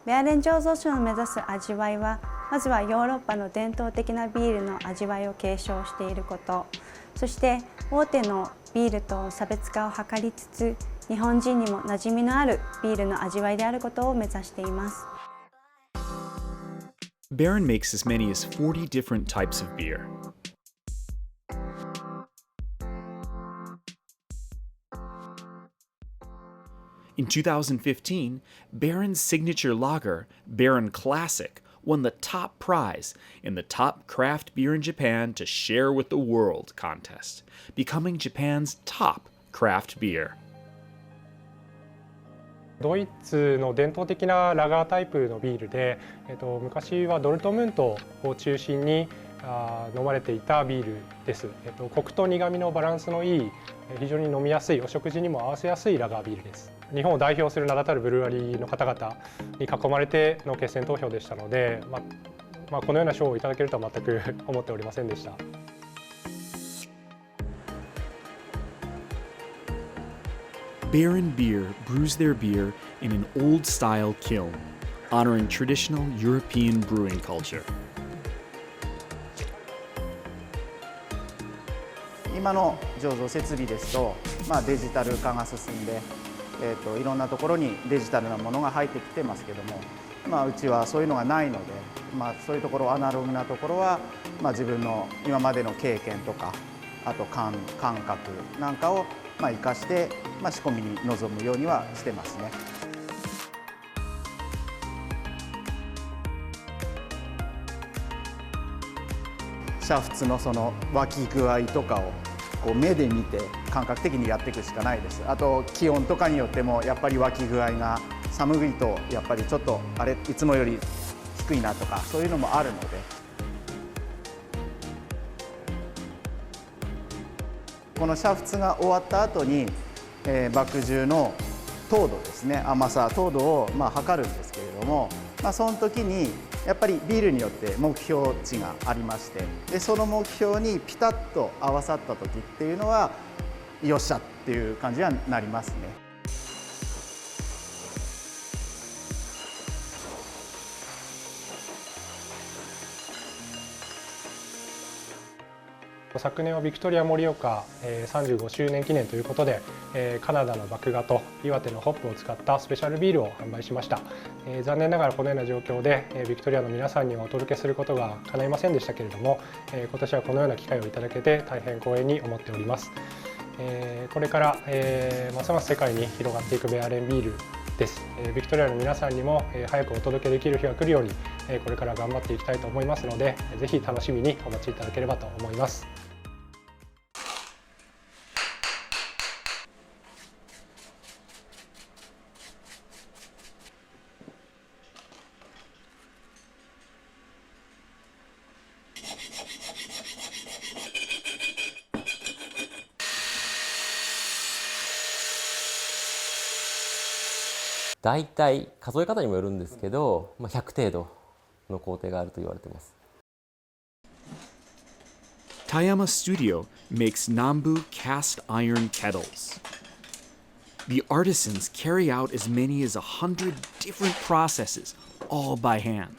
ベアレン醸造所の目指す味わいは、まずはヨーロッパの伝統的なビールの味わいを継承していること、そして大手のビールと差別化を図りつつ、日本人にも馴染みのあるビールの味わいであることを目指しています。Baeren makes as many as 40 different types of beer. In 2015, Baeren's signature lager, Baeren Classic, won the top prize in the Top Craft Beer in Japan to Share with the World contest, becoming Japan's top craft beer. ドイツの伝統的なラガータイプのビールで、昔はドルトムントを中心に飲まれていたビールです。コクと苦みのバランスのいい、非常に飲みやすい、お食事にも合わせやすいラガービールです。日本を代表する名だたるブルワリーの方々に囲まれての決選投票でしたので、このような賞をいただけるとは全く思っておりませんでした。Baeren Beer brews their beer in an old-style kiln, honoring traditional European brewing culture. 今の醸造設備ですと、デジタル化が進んで、いろんなところにデジタルなものが入ってきてますけども、うちはそういうのがないので、そういうところアナログなところは、自分の今までの経験とか、あと感覚なんかを生かして、仕込みに臨むようにはしてますね。煮沸のその沸き具合とかをこう目で見て感覚的にやっていくしかないです。あと気温とかによってもやっぱり沸き具合が寒いとやっぱりちょっとあれいつもより低いなとかそういうのもあるので。この煮沸が終わった後に、麦汁の糖度ですね、甘さ糖度を測るんですけれども、その時にやっぱりビールによって目標値がありまして、でその目標にピタッと合わさった時っていうのはよっしゃっていう感じになりますね。昨年はビクトリア盛岡35周年記念ということで、カナダの麦芽と岩手のホップを使ったスペシャルビールを販売しました。残念ながらこのような状況でビクトリアの皆さんにはお届けすることが叶いませんでしたけれども、今年はこのような機会をいただけて大変光栄に思っております。これからますます世界に広がっていくベアレンビールです。ビクトリアの皆さんにも早くお届けできる日が来るようにこれから頑張っていきたいと思いますので、ぜひ楽しみにお待ちいただければと思います。大体数え方にもよるんですけど、100程度の工程があると言われています。Tayama Studio makes Nambu cast iron kettles. The artisans carry out as many as 100 different processes, all by hand.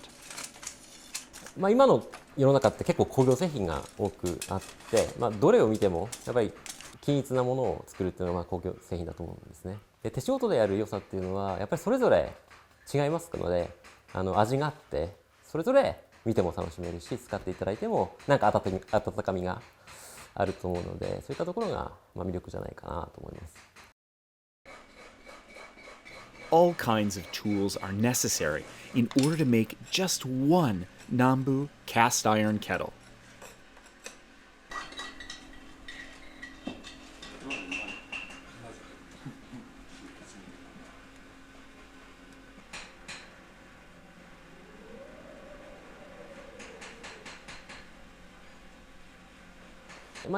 今の世の中って結構工業製品が多くあって、どれを見てもやっぱり均一なものを作るっていうのが工業製品だと思うんですね。で手仕事でやる良さっていうのはやっぱりそれぞれ違いますので、味があってそれぞれ見ても楽しめるし、使っていただいてもなんか温かみがあると思うので、そういったところが魅力じゃないかなと思います。All kinds of tools are necessary in order to make just one Nambu cast iron kettle.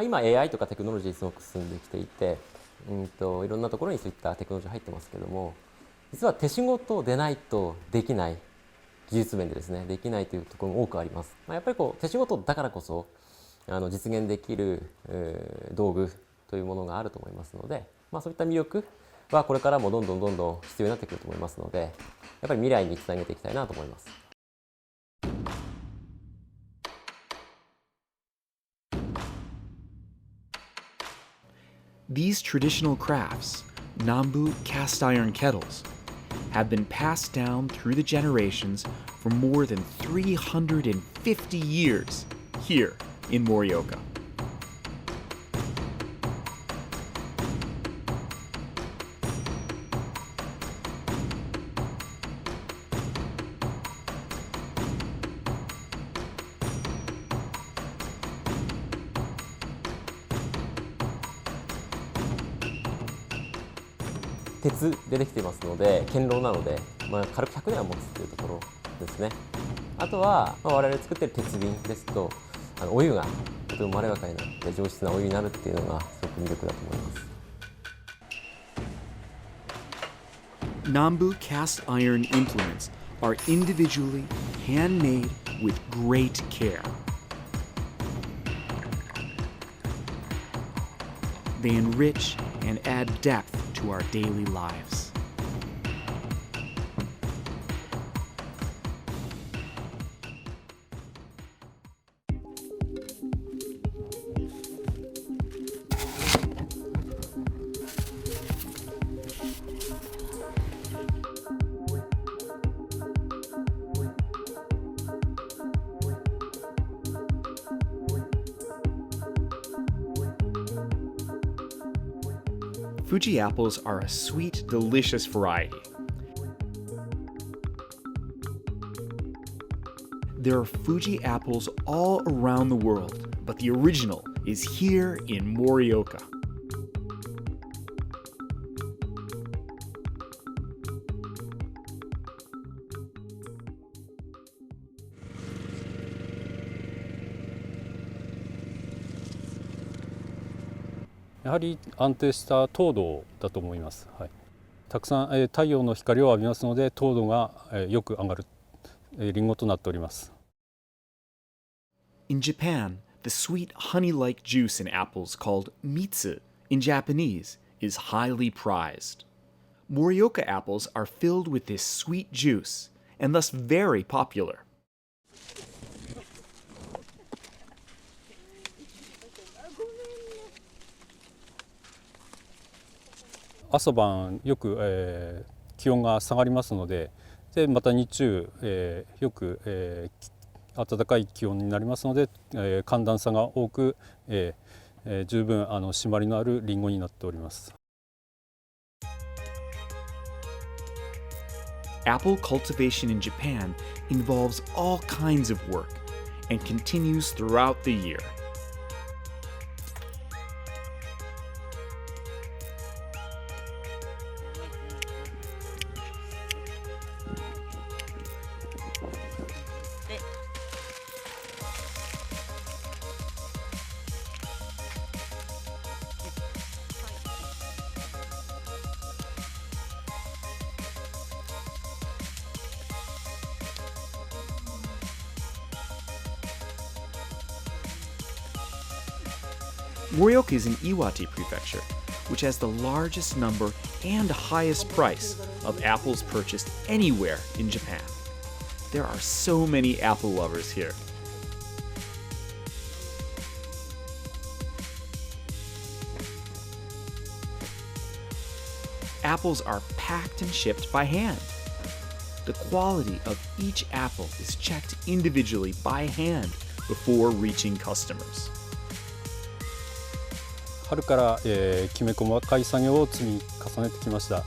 今 AI とかテクノロジーすごく進んできていて、いろんなところにそういったテクノロジー入ってますけども、実は手仕事でないとできない、技術面でですねできないというところも多くあります。やっぱり手仕事だからこそ実現できる道具というものがあると思いますので、そういった魅力はこれからもどんどん必要になってくると思いますので、やっぱり未来につなげていきたいなと思います。These traditional crafts, Nambu cast iron kettles, have been passed down through the generations for more than 350 years here in Morioka. 鉄でできていますので、堅牢なので、軽く100年は持つというところですね。あとは、我々作っている鉄瓶ですと、お湯がとてもまろやかになって上質なお湯になるっていうのがすごく魅力だと思います。Nambu cast iron implements are individually handmade with great care. They enrich and add depth to our daily lives. Fuji apples are a sweet, delicious variety. There are Fuji apples all around the world, but the original is here in Morioka. .やはり安定した糖度だと思います。はい、たくさん太陽の光を浴びますので、糖度がよく上がるリンゴとなっております。In Japan, the sweet honey-like juice in apples called mitsu in Japanese is highly prized. Morioka apples are filled with this sweet juice and thus very popular. 朝晩よく、気温が下がりますので、また日中、よく、暖かい気温になりますので、寒暖差が多く、十分締まりのあるリンゴになっております。Apple cultivation in Japan involves all kinds of work and continues throughout the year. Morioka is in Iwate Prefecture, which has the largest number and highest price of apples purchased anywhere in Japan. There are so many apple lovers here. Apples are packed and shipped by hand. The quality of each apple is checked individually by hand before reaching customers. 春から、きめ細かい作業を積み重ねてきました。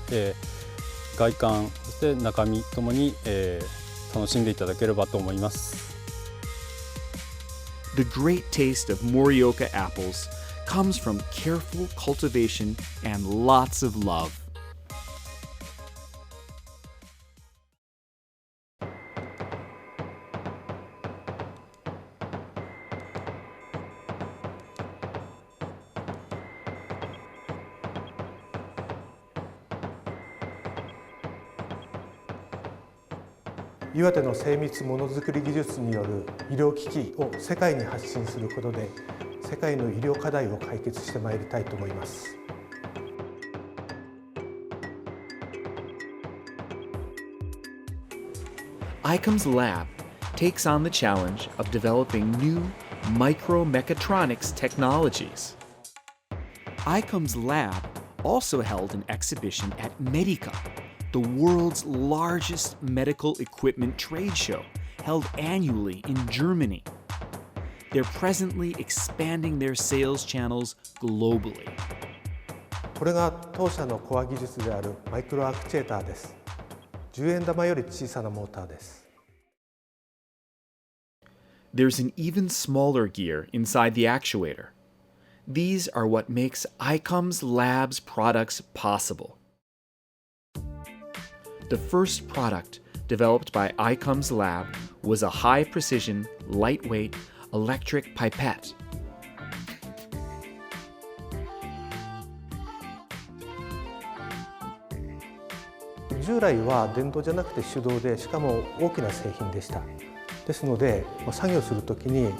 外観そして中身ともに、楽しんでいただければと思います。The great taste of Morioka apples comes from careful cultivation and lots of love. .岩手の精密ものづくり技術による医療機器を世界に発信することで、世界の医療課題を解決してまいりたいと思います。Icomes Lab takes on the challenge of developing new micromechatronics technologies. Icomes Lab also held an exhibition at Medica, the world's largest medical equipment trade show held annually in Germany. They're presently expanding their sales channels globally. これが当社のコア技術であるマイクロアクチュエーターです。10円玉より小さなモーターです。There's an even smaller gear inside the actuator. These are what makes Icomes Lab's products possible. The first product developed by Icomes Lab was a high-precision, lightweight electric pipette.「従来は電動じゃなくて手動で、しかも大きな製品でした。ですので作業するときに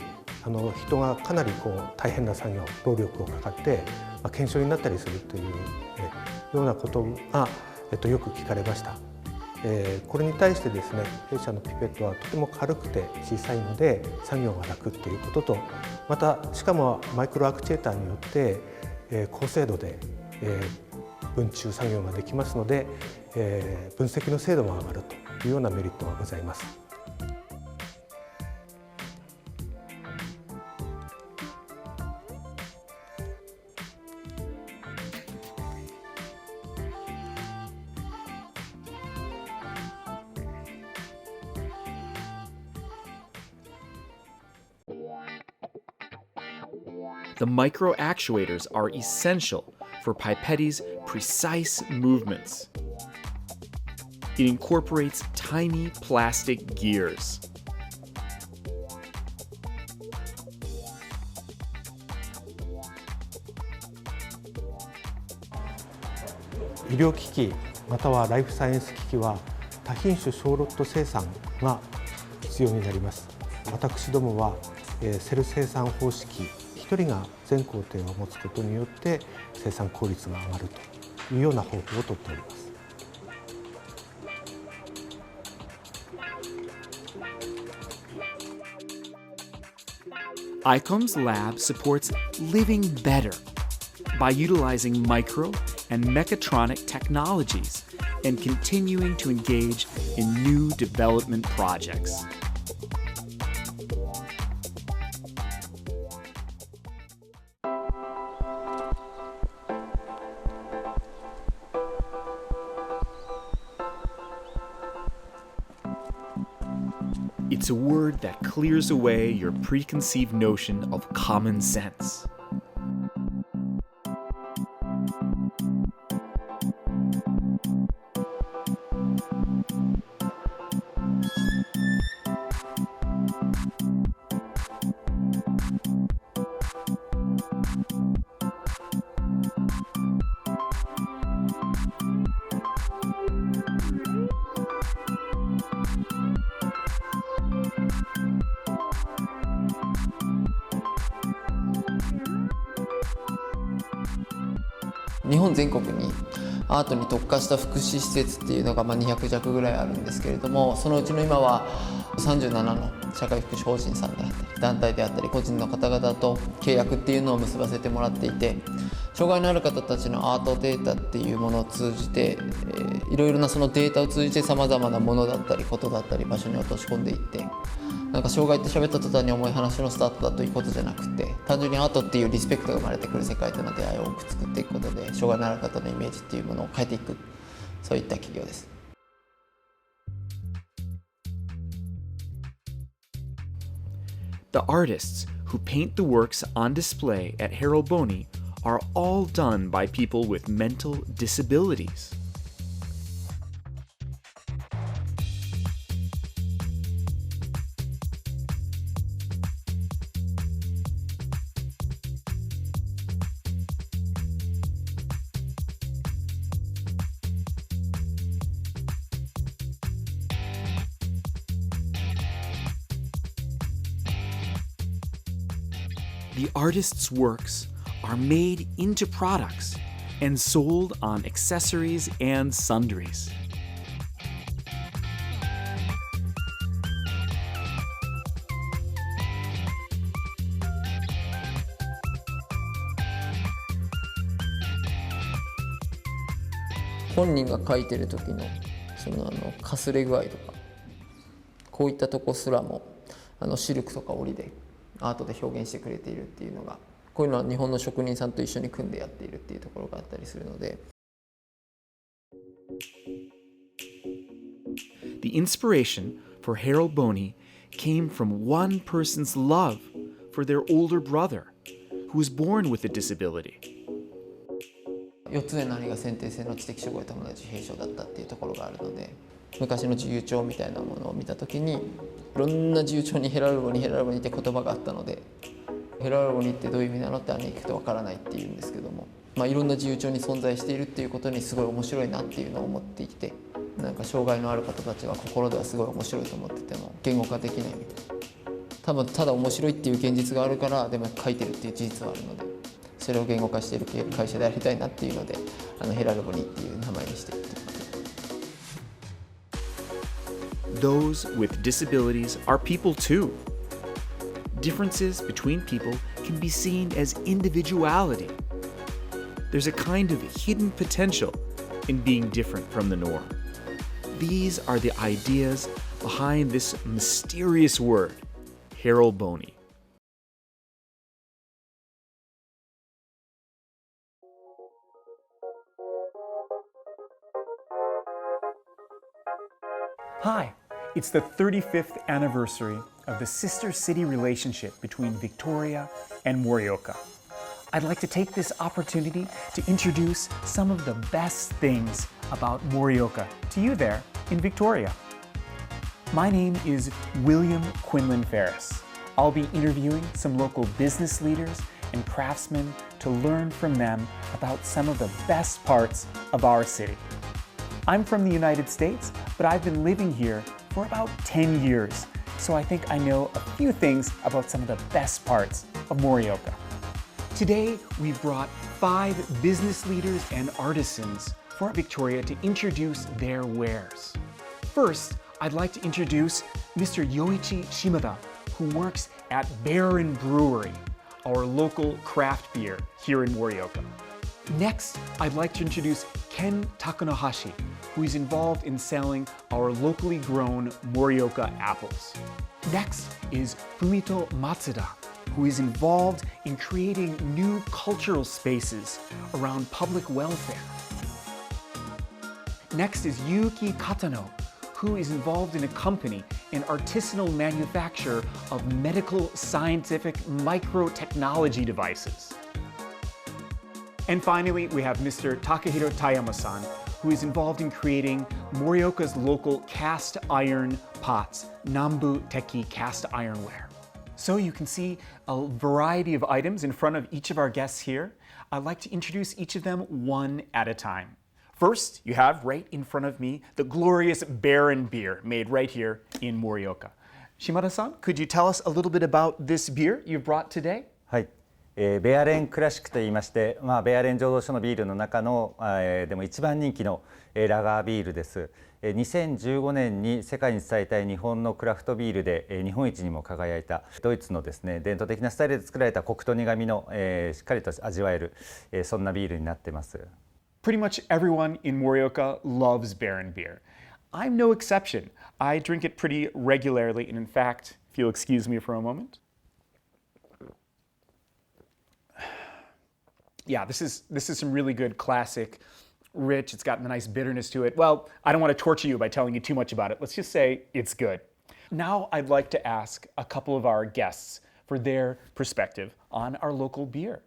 人がかなり大変な作業、労力をかかって検証になったりするというようなことがよく聞かれました。これに対してですね、弊社のピペットはとても軽くて小さいので作業が楽っていうことと、またしかもマイクロアクチュエーターによって高精度で分注作業ができますので分析の精度も上がるというようなメリットがございます。The micro actuators are essential for Pipetti's precise movements. It incorporates tiny plastic gears.医療機器またはライフサイエンス機器は多品種小ロット生産が必要になります。私どもはセル生産方式、1人が全工程を持つことによって生産効率が上がるというような方法をとっております。Icomes Lab supports living better by utilizing micro and mechatronic technologies and continuing to engage in new development projects. It's a word that clears away your preconceived notion of common sense.日本全国にアートに特化した福祉施設っていうのが200弱ぐらいあるんですけれども、そのうちの今は37の社会福祉法人さんであったり団体であったり個人の方々と契約っていうのを結ばせてもらっていて、障害のある方たちのアートデータっていうものを通じて、いろいろなそのデータを通じてさまざまなものだったりことだったり場所に落とし込んでいって、なんか障害って喋った途端に重い話のスタートだということじゃなくて、単純にアートっていうリスペクトが生まれてくる世界との出会いを多く作っていくことで、障害のある方のイメージっていうものを変えていく、そういった企業です。The artists who paint the works on display at Heralbony are all done by people with mental disabilities. The artists' works are made into products and sold on accessories and sundries. 本人が書いてる時のそのかすれ具合とか、こういったとこすらもシルクとか織でアートで表現してくれているっていうのが、こういうのは日本の職人さんと一緒に組んでやっているっていうところがあったりするので。The inspiration for Heralbony came from one person's love for their older brother, who was born with a disability. 4つ上の兄が先天性の知的障害と伴う自閉症だったっていうところがあるので、昔の自由帳みたいなものを見た時に、いろんな自由帳にヘラルボニーって言葉があったので、ヘラルボニーってどういう意味なのって兄に聞くとわからないっていうんですけども、いろんな自由帳に存在しているっていうことにすごい面白いなっていうのを思っていて、なんか障害のある方たちは心ではすごい面白いと思ってても言語化できないみたいな、多分ただ面白いっていう現実があるからでも書いてるっていう事実はあるので、それを言語化している会社でありたいなっていうので、ヘラルボニーっていう名前にしているということで。Those with disabilities are people too. Differences between people can be seen as individuality. There's a kind of hidden potential in being different from the norm. These are the ideas behind this mysterious word, Heralbony. Hi, it's the 35th anniversary of the sister city relationship between Victoria and Morioka. I'd like to take this opportunity to introduce some of the best things about Morioka to you there in Victoria. My name is William Quinlan Ferris. I'll be interviewing some local business leaders and craftsmen to learn from them about some of the best parts of our city. I'm from the United States, but I've been living here for about 10 years, so I think I know a few things about some of the best parts of Morioka. Today, we've brought 5 business leaders and artisans for Victoria to introduce their wares. First, I'd like to introduce Mr. Yoichi Shimada, who works at Baeren Brewery, our local craft beer here in Morioka. Next, I'd like to introduce Ken Takanohashi, who is involved in selling our locally grown Morioka apples. Next is Fumito Matsuda, who is involved in creating new cultural spaces around public welfare. Next is Yuki Katano, who is involved in a company, an artisanal manufacturer of medical scientific microtechnology devices. And finally, we have Mr. Takahiro Tayama-san, who is involved in creating Morioka's local cast iron pots, Nambu Teki cast ironware. So you can see a variety of items in front of each of our guests here. I'd like to introduce each of them one at a time. First, you have right in front of me the glorious Baeren beer made right here in Morioka. Shimada-san, could you tell us a little bit about this beer you've brought today? はい、ベアレンクラシックといいまして、ベアレン醸造所のビールの中の、でも一番人気の、ラガービールです。2015年に世界に伝えたい日本のクラフトビールで、日本一にも輝いたドイツのですね、伝統的なスタイルで作られたコクと苦みの、しっかりと味わえる、そんなビールになっています。Pretty much everyone in Morioka loves Baeren beer. I'm no exception. I drink it pretty regularly, and in fact, if you'll excuse me for a moment. Yeah, this is some really good classic, rich, it's got a nice bitterness to it. Well, I don't want to torture you by telling you too much about it. Let's just say it's good. Now I'd like to ask a couple of our guests for their perspective on our local beer.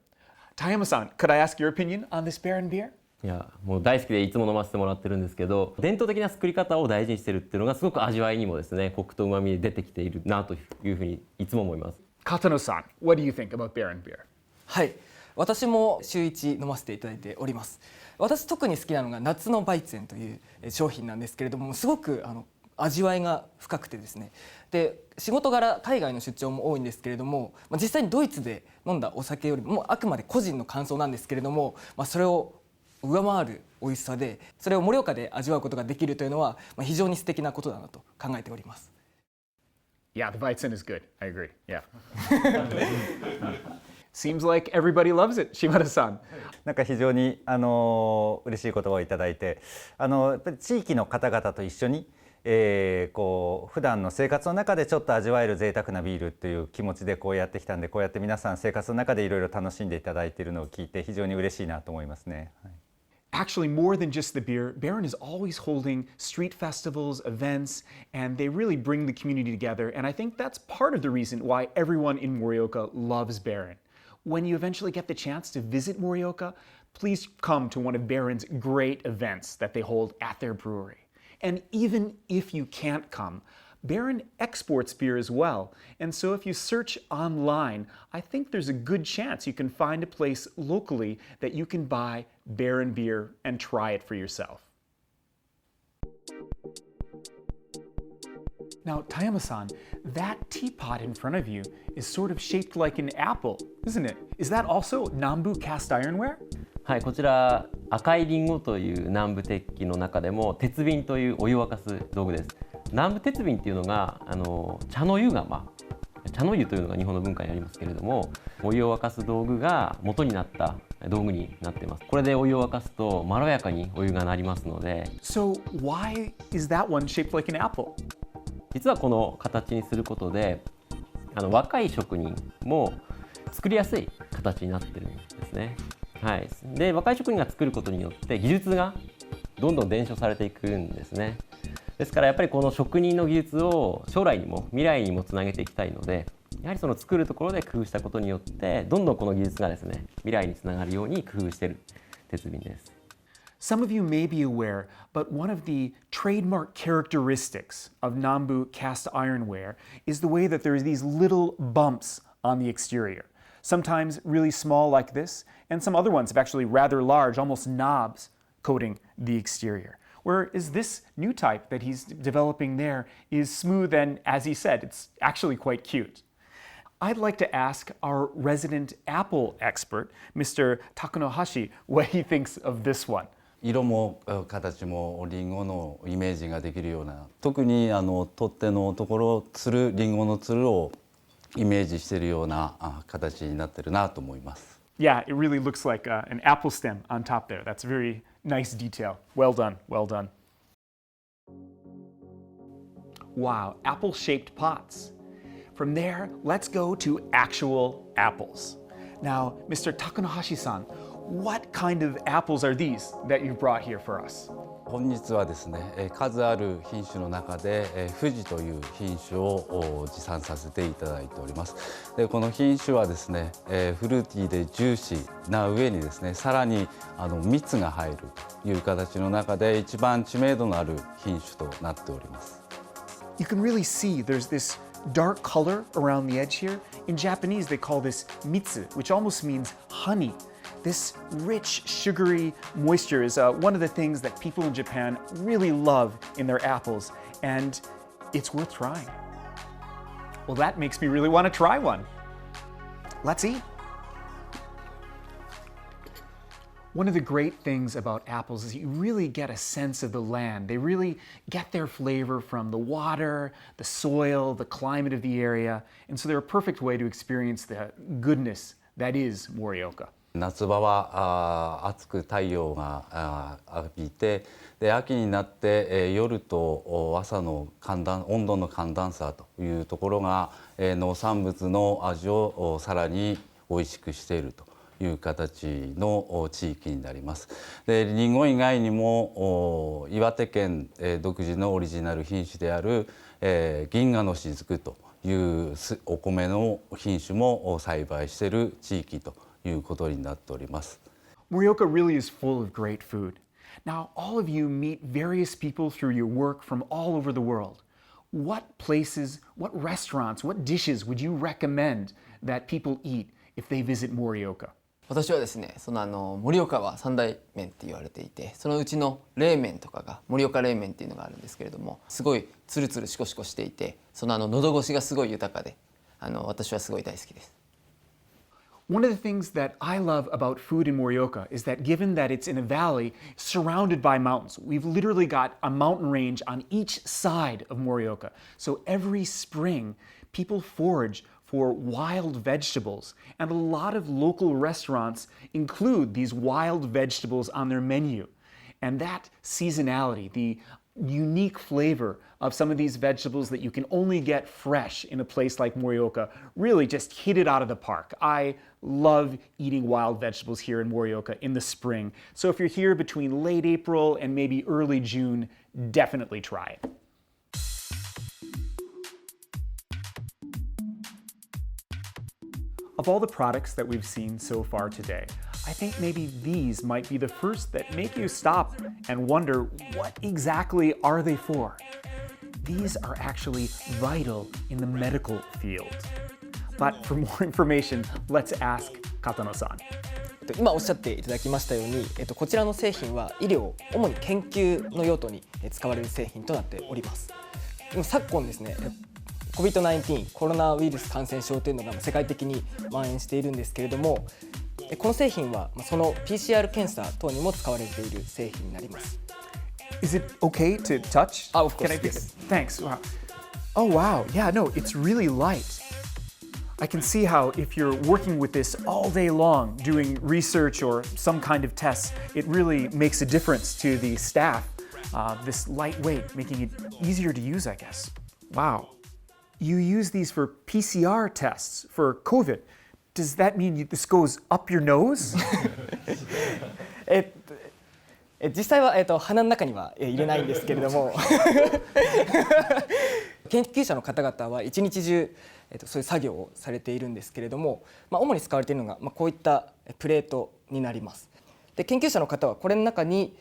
Tayama-san, could I ask your opinion on this Baeren beer? いやもう大好きでいつも飲ませてもらってるんですけど、伝統的な作り方を大事にしてるっていうのがすごく味わいにもですね、コクと旨味出てきているなというふうにいつも思います。Katano-san, what do you think about Baeren beer? はい、私も週1飲ませていただいております。私特に好きなのが夏のバイツェンという商品なんですけれども、すごく味わいが深くてですね、で仕事柄海外の出張も多いんですけれども、実際にドイツで飲んだお酒よりもあくまで個人の感想なんですけれども、それを上回る美味しさで、それを盛岡で味わうことができるというのは非常に素敵なことだなと考えております。Yeah, the Weizen is good. I agree. Yeah. Seems like everybody loves it, 島田さん。なんか非常に嬉しい言葉をいただいて、やっぱり地域の方々と一緒に、こう普段の生活の中でちょっと味わえる贅沢なビールっていう気持ちでこうやってきたんで、こうやって皆さん生活の中でいろいろ楽しんでいただいているのを聞いて非常に嬉しいなと思いますね。はい、Actually, more than just the beer, Baeren is always holding street festivals, events, and they really bring the community together. And I think that's part of the reason why everyone in Morioka loves Baeren. When you eventually get the chance to visit Morioka, please come to one of Baeren's great events that they hold at their brewery. And even if you can't come, Baeren exports beer as well. And so if you search online, I think there's a good chance you can find a place locally that you can buy Baeren beer and try it for yourself. Now, Tayama-san, that teapot in front of you is sort of shaped like an apple, isn't it? Is that also Nambu cast ironware? はい、こちら赤いリンゴという南部鉄器の中でも鉄瓶というお湯を沸かす道具です。南部鉄瓶っていうのが茶の湯釜、茶の湯というのが日本の文化にありますけれども、お湯を沸かす道具が元になった道具になっています。これでお湯を沸かすとまろやかにお湯がなりますので。So why is that one shaped like an apple? 実はこの形にすることで若い職人も作りやすい形になってるんですね。はい、で若い職人が作ることによって技術がどんどん伝承されていくんですね。ですからやっぱりこの職人の技術を将来にも未来にもつなげていきたいので、やはりその作るところで工夫したことによってどんどんこの技術がですね未来につながるように工夫している鉄瓶です。Some of you may be aware, but one of the trademark characteristics of Nambu cast ironware is the way that there are these little bumps on the exterior. Sometimes really small like this, and some other ones have actually rather large, almost knobs, coating the exterior. Whereas this new type that he's developing there is smooth and, as he said, it's actually quite cute. I'd like to ask our resident Apple expert, Mr. Takunohashi, what he thinks of this one. 色も形もリンゴのイメージができるような、特に取っ手のところつるリンゴのつるをイメージしているような形になってるなと思います。Yeah, it really looks like an apple stem on top there. That's a very nice detail. Well done, well done. Wow, apple-shaped pots. From there, let's go to actual apples. Now, Mr. Takunohashi-san, what kind of apples are these that you've brought here for us? 本日はですね、数ある品種の中で富士という品種を持参させていただいております。でこの品種はですね、フルーティーでジューシーな上にですね、さらに蜜が入るという形の中で一番知名度のある品種となっております。You can really see there's this dark color around the edge here. In Japanese, they call this mitsu, which almost means honey. This rich, sugary moisture is one of the things that people in Japan really love in their apples, and it's worth trying. Well, that makes me really want to try one. Let's eat. One of the great things about apples is you really get a sense of the land. They really get their flavor from the water, the soil, the climate of the area, and so they're a perfect way to experience the goodness that is Morioka. 夏場は暑く太陽が浴びて、で秋になって、夜と朝の温度の寒暖差というところが、農産物の味をさらに美味しくしているという形の地域になります。でリンゴ以外にも岩手県独自のオリジナル品種である、銀河の雫というお米の品種も栽培している地域ということになっております。Morioka really is full of great food. Now, all of you meet various people through your work from all over the world. What places, what restaurants, what dishes would you recommend that people eat if they visit Morioka? 私はですね、盛岡は三大麺って言われていて、そのうちの冷麺とかが盛岡冷麺っていうのがあるんですけれども、すごいツルツルシコシコしていて、その喉越しがすごい豊かで、私はすごい大好きです。One of the things that I love about food in Morioka is that given that it's in a valley surrounded by mountains, we've literally got a mountain range on each side of Morioka. So every spring, people forage for wild vegetables, and a lot of local restaurants include these wild vegetables on their menu. And that seasonality, the unique flavor of some of these vegetables that you can only get fresh in a place like Morioka, really just hit it out of the park. I love eating wild vegetables here in Morioka in the spring. So if you're here between late April and maybe early June, definitely try it. Of all the products that we've seen so far today, I think maybe these might be the first that make you stop and wonder, what exactly are they for? These are actually vital in the medical field. But for more information, let's ask Katano-san. 今おっしゃっていただきましたように、こちらの製品は医療、主に研究の用途に使われる製品となっております。昨今ですね、COVID-19 コロナウイルス感染症というのが世界的に蔓延しているんですけれども、この製品はその PCR 検査等にも使われている製品になります。Is it okay to touch? Of course, Can I pick yes. it? Thanks. Wow. Oh wow. Yeah, no, it's really light. I can see how if you're working with this all day long, doing research or some kind of tests, it really makes a difference to the staff. This lightweight, making it easier to use, I guess. Wow. You use these for PCR tests for COVID. Does that mean this goes up your nose? 実際は、鼻の中には入れないんですけれども研究者の方々は一日中、そういう作業をされているんですけれども、主に使われているのが、こういったプレートになります。で、研究者の方はこれの中に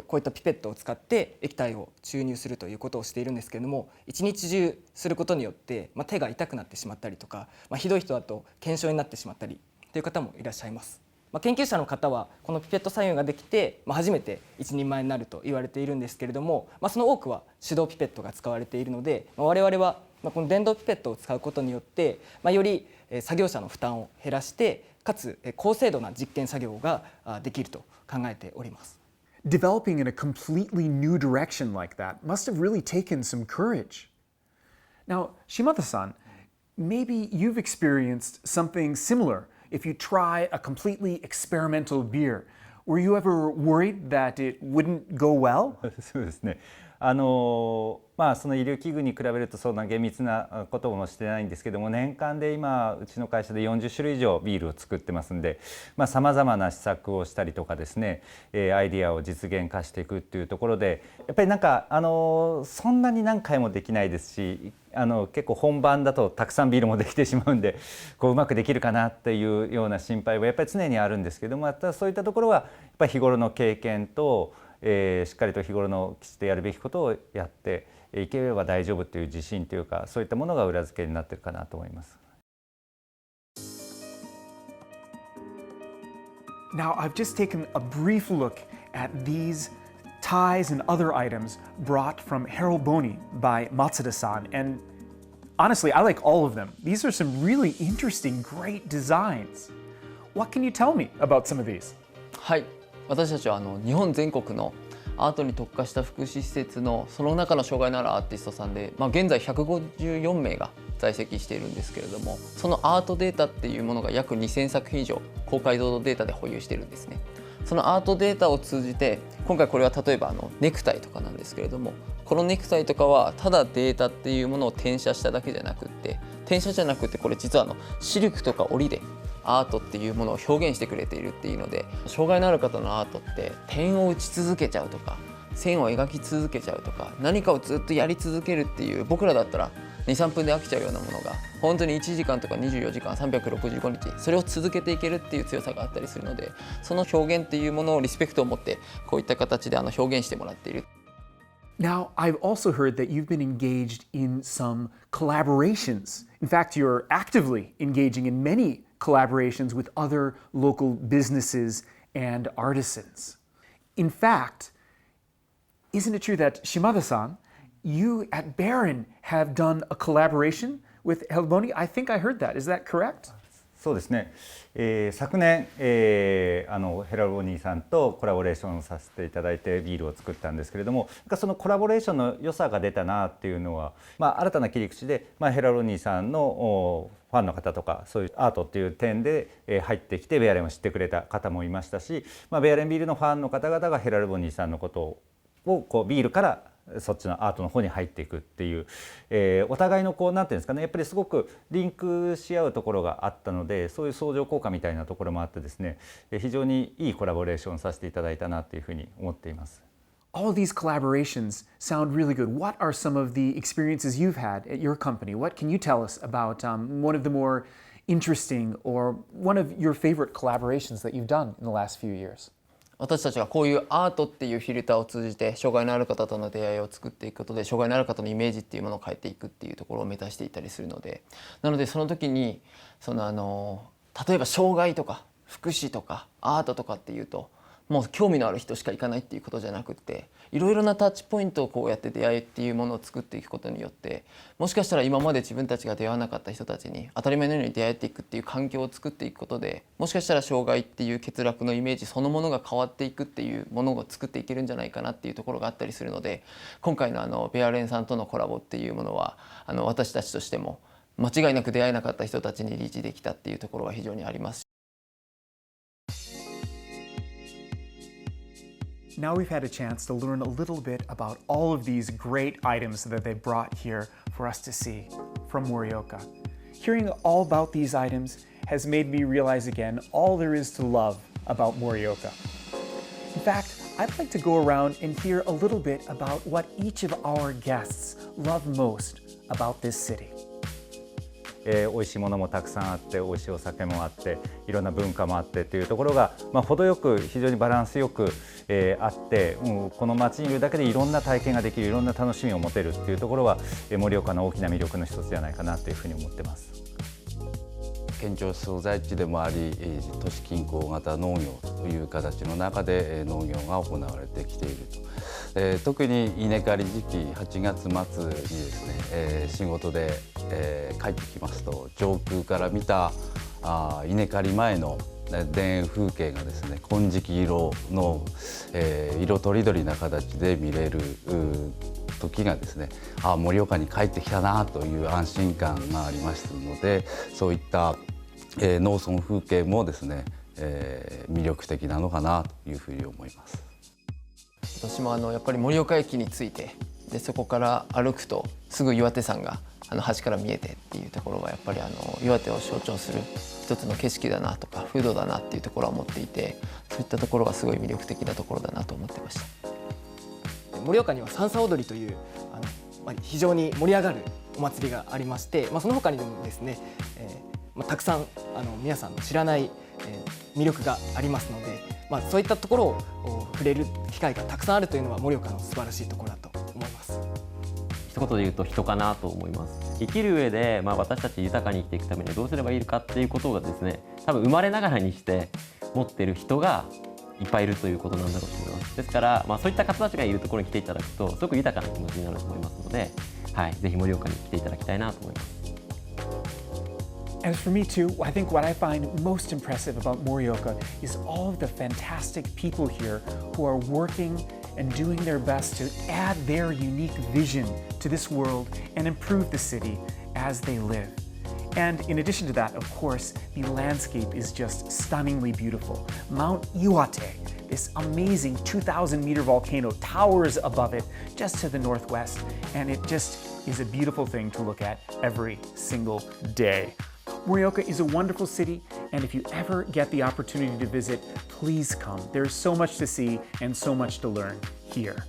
こういったピペットを使って液体を注入するということをしているんですけれども、一日中することによって、手が痛くなってしまったりとか、ひどい人だと腱鞘炎になってしまったりという方もいらっしゃいます。研究者の方はこのピペット作用ができて、初めて一人前になると言われているんですけれども、その多くは手動ピペットが使われているので、我々はこの電動ピペットを使うことによって、より作業者の負担を減らして、かつ高精度な実験作業ができると考えております。Developing in a completely new direction like that must have really taken some courage. Now, Shimada-san, maybe you've experienced something similar if you try a completely experimental beer. Were you ever worried that it wouldn't go well? そうですね。その医療器具に比べるとそんな厳密なこともしてないんですけども、年間で今うちの会社で40種類以上ビールを作ってますんで、さまざまな施策をしたりとかですね、アイディアを実現化していくっていうところで、やっぱりそんなに何回もできないですし、結構本番だとたくさんビールもできてしまうんで、うまくできるかなっていうような心配はやっぱり常にあるんですけども、そういったところはやっぱり日頃の経験としっかりと日頃のきちっとやるべきことをやっていければ大丈夫という自信というか、そういったものが裏付けになっているかなと思います。Now, I've just taken a brief look at these ties and other items brought from Heralbony by Matsuda-san, and honestly, I like all of them. These are some really interesting, great designs. What can you tell me about some of these? はい、私たちは日本全国のアートに特化した福祉施設のその中の障害のあるアーティストさんで、現在154名が在籍しているんですけれども、そのアートデータっていうものが約2000作品以上高解像度データで保有しているんですね。そのアートデータを通じて、今回これは例えばネクタイとかなんですけれども、このネクタイとかはただデータっていうものを転写しただけじゃなくって、これ実はシルクとか織でアートっていうものを表現してくれているっていうので、障害のある方のアートって点を打ち続けちゃうとか線を描き続けちゃうとか、何かをずっとやり続けるっていう、僕らだったら 2,3 分で飽きちゃうようなものが本当に1時間とか24時間365日それを続けていけるっていう強さがあったりするので、その表現っていうものをリスペクトを持ってこういった形で表現してもらっている。Now, I've also heard that you've been engaged in some collaborations. In fact, you're actively engaging in many collaborations with other local businesses and artisans. In fact, isn't it true that Shimada-san, you at Baeren have done a collaboration with Heralbony? I think I heard that. Is that correct? そうですね。昨年、ヘラルボニーさんとコラボレーションさせていただいてビールを作ったんですけれども、そのコラボレーションの良さが出たなっていうのは、新たな切り口で、ヘラルボニーさんのファンの方とかそういうアートっていう点で入ってきてベアレンを知ってくれた方もいましたし、ベアレンビールのファンの方々がヘラルボニーさんのことをこうビールからそっちのアートの方に入っていくっていう、お互いのこうなんていうんですかね、やっぱりすごくリンクし合うところがあったので、そういう相乗効果みたいなところもあってですね、非常にいいコラボレーションさせていただいたなというふうに思っています。All of these collaborations sound really good. What are some of the experiences you've had at your company? What can you tell us about one of the more interesting or one of your favorite collaborations that you've done in the last few years? 私たちがこういうアートっていうフィルターを通じて障害のある方との出会いを作っていくことで障害のある方のイメージっていうものを変えていくっていうところを目指していたりするので、なのでその時に例えば障害とか福祉とかアートとかっていうともう興味のある人しか行かないっていうことじゃなくって、いろいろなタッチポイントをこうやって出会いっていうものを作っていくことによって、もしかしたら今まで自分たちが出会わなかった人たちに当たり前のように出会えていくっていう環境を作っていくことで、もしかしたら障害っていう欠落のイメージそのものが変わっていくっていうものを作っていけるんじゃないかなっていうところがあったりするので、今回のベアレンさんとのコラボっていうものは私たちとしても間違いなく出会えなかった人たちにリーチできたっていうところは非常にあります。Now we've had a chance to learn a little bit about all of these great items that they brought here for us to see from Morioka. Hearing all about these items has made me realize again all there is to love about Morioka. In fact, I'd like to go around and hear a little bit about what each of our guests love most about this city. 美味しいものもたくさんあって美味しいお酒もあっていろんな文化もあってというところが、程よく非常にバランスよく、あって、この街にいるだけでいろんな体験ができるいろんな楽しみを持てるっていうところは盛岡の大きな魅力の一つじゃないかなというふうに思ってます。県庁所在地でもあり都市近郊型農業という形の中で農業が行われてきていると、特に稲刈り時期8月末にですね、仕事で、帰ってきますと上空から見た稲刈り前の田園風景がですね金色色の、色とりどりな形で見れる時がですね、盛岡に帰ってきたなという安心感がありますので、そういった農村風景もですね、魅力的なのかなというふうに思います。私もやっぱり盛岡駅に着いて、でそこから歩くとすぐ岩手山が橋から見えてっていうところがやっぱり岩手を象徴する一つの景色だなとか風土だなっていうところは思っていて、そういったところがすごい魅力的なところだなと思ってました。盛岡には三叉踊りという非常に盛り上がるお祭りがありまして、その他にもですね、たくさん皆さんの知らない魅力がありますので、そういったところを触れる機会がたくさんあるというのは盛岡の素晴らしいところだと思います。一言で言うと人かなと思います。生きる上で、私たち豊かに生きていくためにはどうすればいいかっていうことがですね、多分生まれながらにして持ってる人がいっぱいいるということなんだろうと思います。ですから、そういった方たちがいるところに来ていただくとすごく豊かな気持ちになると思いますので、ぜひ盛岡に来ていただきたいなと思います。As for me too, I think what I find most impressive about Morioka is all of the fantastic people here who are working and doing their best to add their unique vision to this world and improve the city as they live. And in addition to that, of course, the landscape is just stunningly beautiful. Mount Iwate, this amazing 2,000-meter volcano, towers above it just to the northwest, and it just is a beautiful thing to look at every single day. Morioka is a wonderful city, and if you ever get the opportunity to visit, please come. There's so much to see and so much to learn here.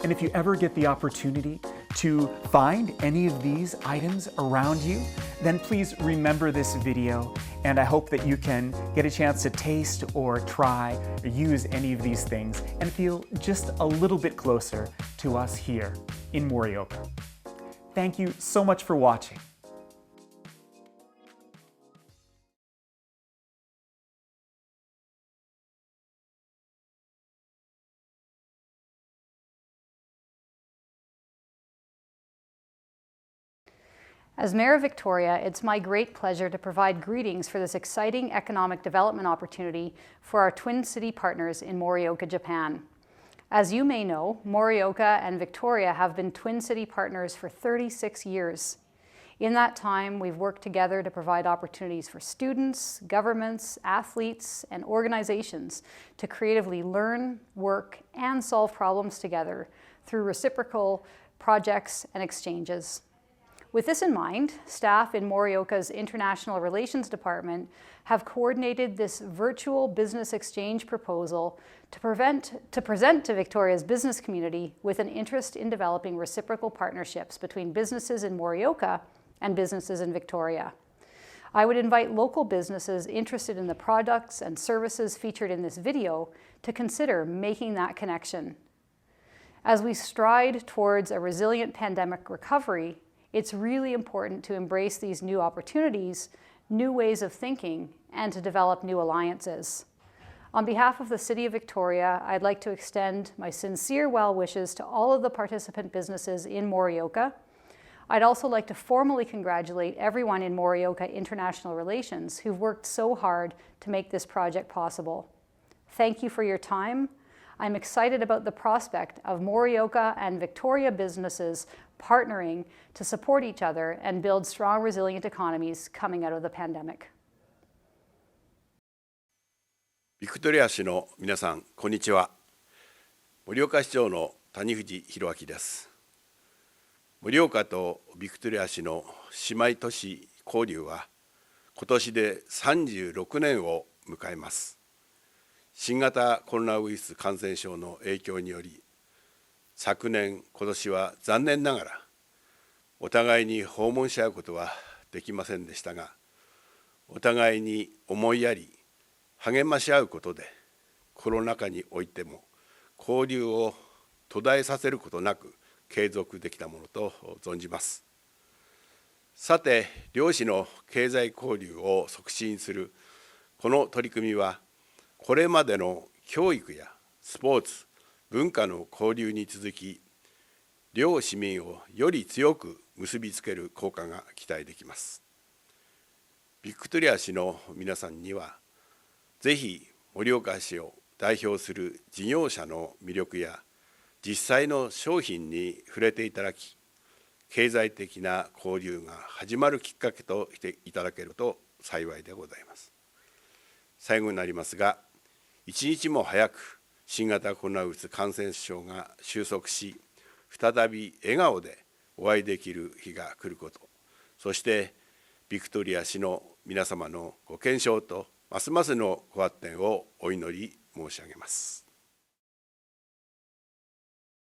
And if you ever get the opportunity to find any of these items around you, then please remember this video, and I hope that you can get a chance to taste or try or use any of these things and feel just a little bit closer to us here in Morioka. Thank you so much for watching. As Mayor of Victoria, it's my great pleasure to provide greetings for this exciting economic development opportunity for our Twin City partners in Morioka, Japan. As you may know, Morioka and Victoria have been Twin City partners for 36 years. In that time, we've worked together to provide opportunities for students, governments, athletes, and organizations to creatively learn, work, and solve problems together through reciprocal projects and exchanges. With this in mind, staff in Morioka's International Relations Department have coordinated this virtual business exchange proposal to present to Victoria's business community with an interest in developing reciprocal partnerships between businesses in Morioka and businesses in Victoria. I would invite local businesses interested in the products and services featured in this video to consider making that connection. As we stride towards a resilient pandemic recovery, it's really important to embrace these new opportunities, new ways of thinking, and to develop new alliances. On behalf of the City of Victoria, I'd like to extend my sincere well wishes to all of the participant businesses in Morioka. I'd also like to formally congratulate everyone in Morioka International Relations who've worked so hard to make this project possible. Thank you for your time. I'm excited about the prospect of Morioka and Victoria businesses partnering to support each other and build strong, resilient economies coming out of the pandemic. ビクトリア市の皆さん、こんにちは。盛岡市長の谷藤弘明です。盛岡とビクトリア市の姉妹都市交流は、今年で36年を迎えます。新型コロナウイルス感染症の影響により、昨年、今年は残念ながら、お互いに訪問し合うことはできませんでしたが、お互いに思いやり、励まし合うことで、コロナ禍においても交流を途絶えさせることなく継続できたものと存じます。さて、両市の経済交流を促進するこの取り組みは、これまでの教育やスポーツ、文化の交流に続き、両市民をより強く結びつける効果が期待できます。ビクトリア市の皆さんには、ぜひ盛岡市を代表する事業者の魅力や実際の商品に触れていただき、経済的な交流が始まるきっかけとしていただけると幸いでございます。最後になりますが、一日も早く新型コロナウイルス感染症が収束し、再び笑顔でお会いできる日が来ること、そしてビクトリア市の皆様のご健勝とますますのご発展をお祈り申し上げます。